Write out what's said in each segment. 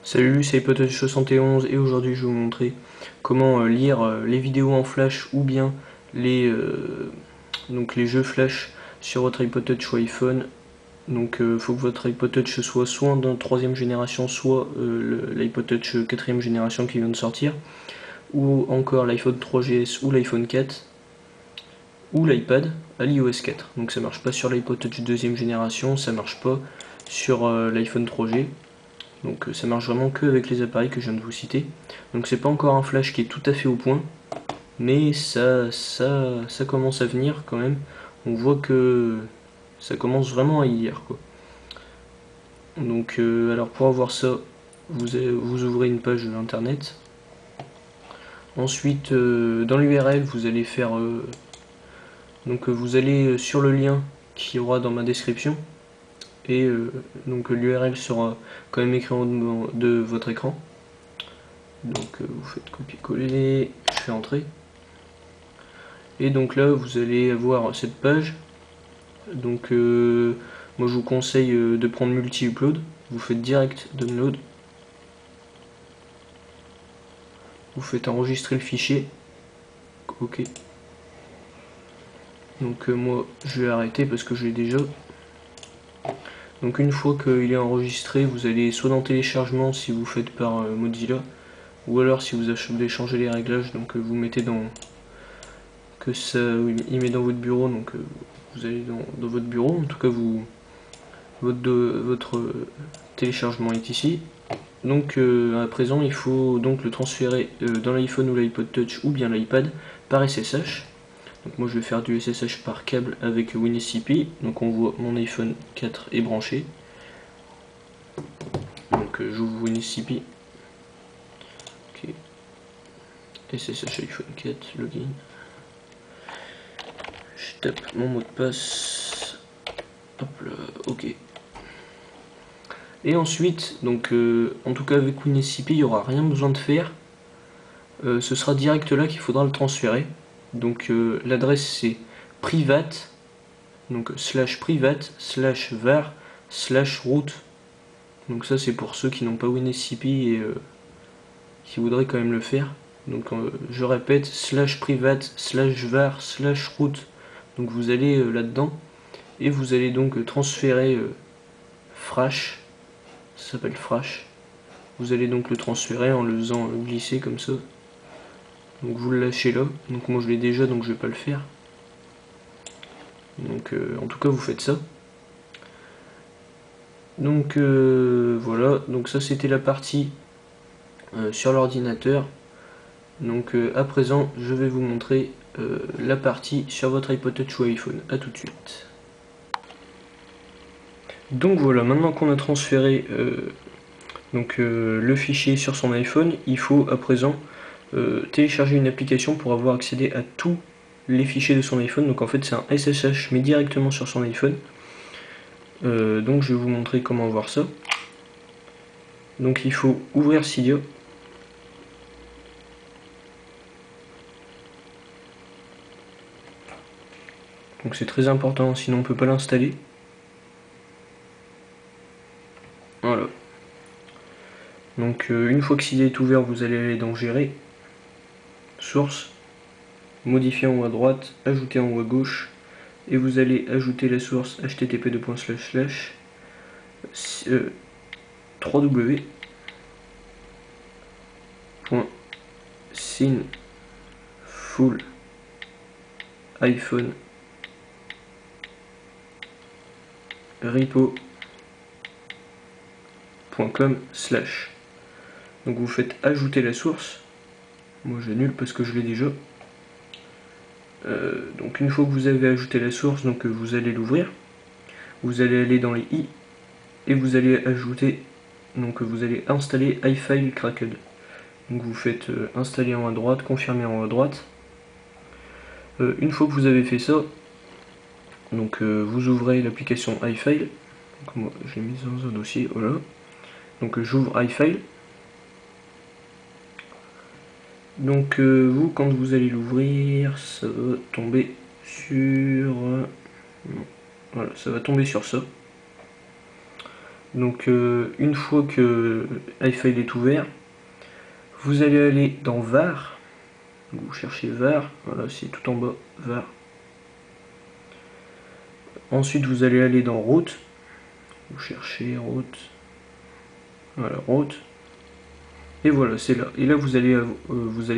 Salut, c'est Hypotouch71 et aujourd'hui je vais vous montrer comment lire les vidéos en flash ou bien les, les jeux flash sur votre iPod Touch ou iPhone. Donc il faut que votre iPod Touch soit dans la troisième génération, soit l'iPod Touch quatrième génération qui vient de sortir, ou encore l'iPhone 3GS ou l'iPhone 4, ou l'iPad à l'iOS 4. Donc ça marche pas sur l'iPod Touch deuxième génération, ça marche pas sur l'iPhone 3G. Donc ça marche vraiment que avec les appareils que je viens de vous citer. Donc c'est pas encore un flash qui est tout à fait au point, mais ça commence à venir quand même. On voit que ça commence vraiment à y lire quoi. Donc alors pour avoir ça, vous ouvrez une page internet. Ensuite dans l'URL vous allez faire vous allez sur le lien qui y aura dans ma description. Et donc l'URL sera quand même écrit en haut de votre écran. Donc vous faites copier-coller, je fais entrer. Et donc là vous allez avoir cette page. Donc moi je vous conseille de prendre multi-upload. Vous faites direct download. Vous faites enregistrer le fichier. Ok. Donc moi je vais arrêter parce que je l'ai déjà. Donc une fois qu'il est enregistré, vous allez soit dans téléchargement si vous faites par Mozilla, ou alors si vous avez changé les réglages, donc vous mettez dans que ça il met dans votre bureau, donc vous allez dans votre bureau, en tout cas votre téléchargement est ici. Donc à présent il faut donc le transférer dans l'iPhone ou l'iPod Touch ou bien l'iPad par SSH. Donc moi je vais faire du SSH par câble avec WinSCP. Donc on voit mon iPhone 4 est branché. Donc j'ouvre WinSCP. Ok. SSH iPhone 4, login. Je tape mon mot de passe. Hop là, ok. Et ensuite, donc en tout cas avec WinSCP, il n'y aura rien besoin de faire. Ce sera direct là qu'il faudra le transférer. Donc l'adresse c'est private, donc /private /var /root. Donc ça c'est pour ceux qui n'ont pas WinSCP et qui voudraient quand même le faire. Donc je répète, /private /var /root. Donc vous allez là-dedans et vous allez donc transférer Frash. Ça s'appelle Frash. Vous allez donc le transférer en le faisant glisser comme ça. Donc vous le lâchez là. Donc moi je l'ai déjà, donc je vais pas le faire. Donc en tout cas vous faites ça. Donc voilà, donc ça c'était la partie sur l'ordinateur. Donc à présent je vais vous montrer la partie sur votre iPod Touch ou iPhone. A tout de suite. Donc voilà, maintenant qu'on a transféré le fichier sur son iPhone, il faut à présent télécharger une application pour avoir accédé à tous les fichiers de son iPhone. Donc en fait c'est un SSH mais directement sur son iPhone. Donc je vais vous montrer comment voir ça. Donc il faut ouvrir Cydia. Donc c'est très important, sinon on ne peut pas l'installer. Voilà. Donc une fois que Cydia est ouvert, vous allez aller dans Gérer, Source, Modifier en haut à droite, Ajouter en haut à gauche, et vous allez ajouter la source http:// www.sinfull-iPhone repo.com/. Donc vous faites ajouter la source. Moi j'annule parce que je l'ai déjà. Donc une fois que vous avez ajouté la source, donc vous allez l'ouvrir. Vous allez aller dans les i et vous allez ajouter, donc vous allez installer iFile Cracked. Donc vous faites installer en haut à droite, confirmer en haut à droite. Une fois que vous avez fait ça, donc vous ouvrez l'application iFile. Donc moi j'ai mis dans un dossier, voilà. Donc j'ouvre iFile. Donc vous quand vous allez l'ouvrir, ça va tomber sur voilà, ça va tomber sur ça. Donc une fois que iFile est ouvert, vous allez aller dans var, vous cherchez var, voilà, c'est tout en bas, var. Ensuite vous allez aller dans route, vous cherchez route, voilà, route. Et voilà, c'est là. Et là vous allez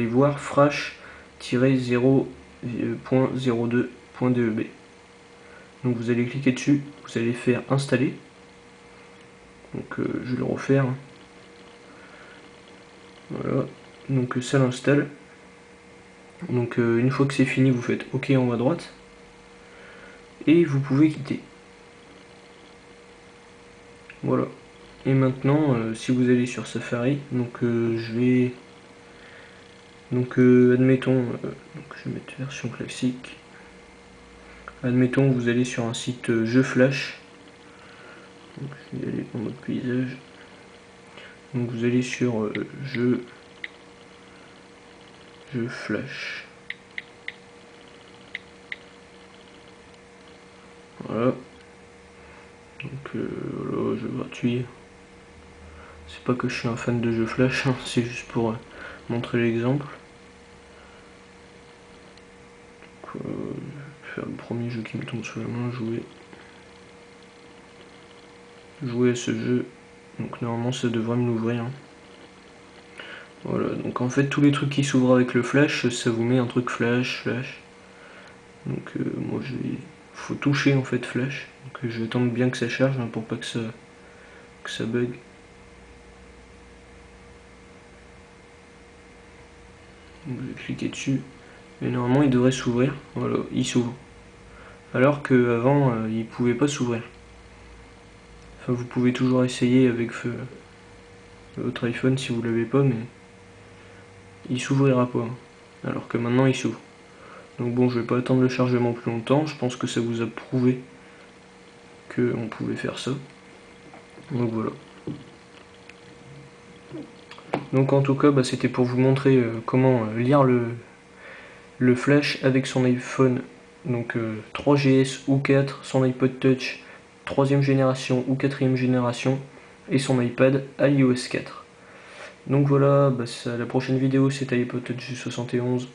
voir frash-0.02.deb. Donc vous allez cliquer dessus, vous allez faire installer. Donc je vais le refaire. Voilà, donc ça l'installe. Donc une fois que c'est fini, vous faites OK en haut à droite. Et vous pouvez quitter. Voilà. Et maintenant, si vous allez sur Safari, donc je vais... Donc admettons, donc je vais mettre version classique. Admettons vous allez sur un site jeu flash. Donc, je vais aller en mode paysage. Donc vous allez sur jeu flash. Voilà. Donc voilà, jeu gratuit. C'est pas que je suis un fan de jeux flash, hein, c'est juste pour montrer l'exemple. Je vais faire le premier jeu qui me tombe sous la main, jouer à ce jeu. Donc normalement ça devrait me l'ouvrir. Voilà, donc en fait tous les trucs qui s'ouvrent avec le flash, ça vous met un truc flash. Donc moi je vais... faut toucher en fait flash. Donc je vais attendre bien que ça charge hein, pour pas que ça bug. Donc je vais cliquer dessus. Et normalement il devrait s'ouvrir. Voilà, il s'ouvre. Alors qu'avant il pouvait pas s'ouvrir. Enfin vous pouvez toujours essayer avec votre iPhone si vous l'avez pas, mais il s'ouvrira pas. Alors que maintenant il s'ouvre. Donc bon, je vais pas attendre le chargement plus longtemps, je pense que ça vous a prouvé qu'on pouvait faire ça. Donc voilà. Donc en tout cas, bah, c'était pour vous montrer comment lire le flash avec son iPhone, donc 3GS ou 4, son iPod Touch 3ème génération ou 4ème génération, et son iPad iOS 4. Donc voilà, bah, la prochaine vidéo c'est iPod Touch 71.